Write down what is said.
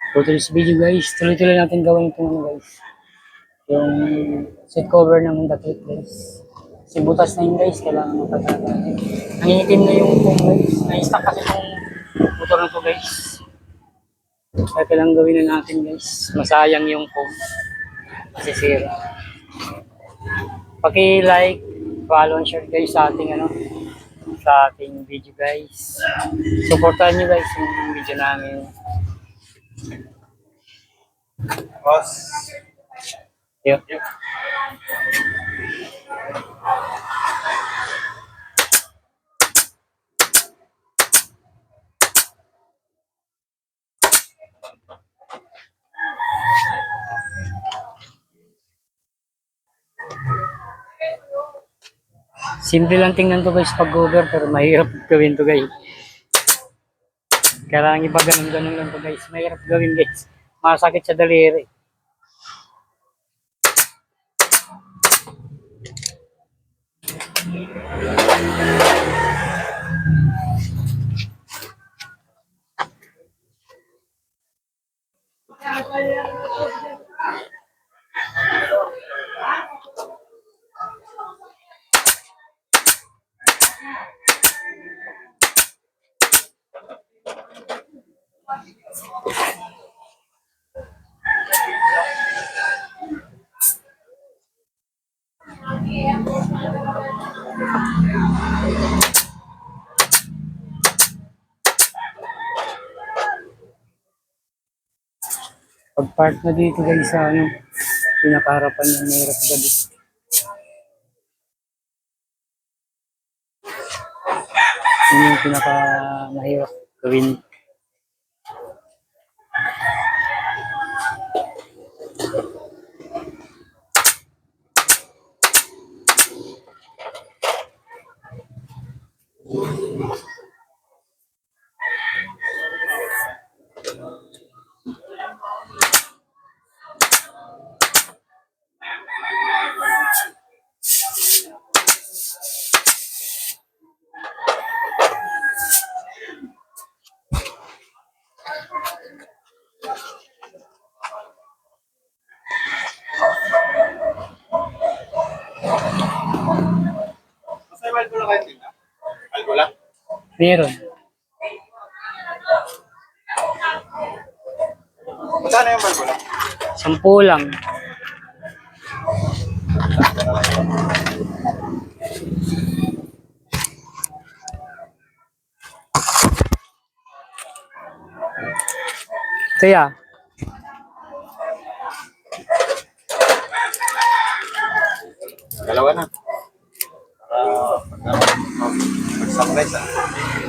For today's video guys, tuloy-tuloy natin gawin itong ano guys. Yung seat cover ng Honda Click guys. Kasi butas na yun guys, kailangan mapagkakita natin. Nangingitim na yung foam guys. Na-stuck kasi itong motor na to guys. Kaya kailangan gawin na natin guys. Masayang yung foam. Kasi sira. Paki-like, follow and share guys sa ating ano, sa ating video guys. Supportahan nyo guys yung video namin. Boss. Yep. Simple lang tingnan to guys pag over pero mahirap gawin to guys. Kailangan iba ganun-ganun lang to guys. Mahirap gawin guys. Masakit sa daliri. Pag park na dito guys sa ano, pinakaharapan ng mahirap gabi. Yun yung pinaka mahirap gawin. Basta yung valve lang kayo tingnan. Valve lang? Meron. Magkano yung valve lang? 10 lang. Kaya, Dalawa na. Para pag-sunrise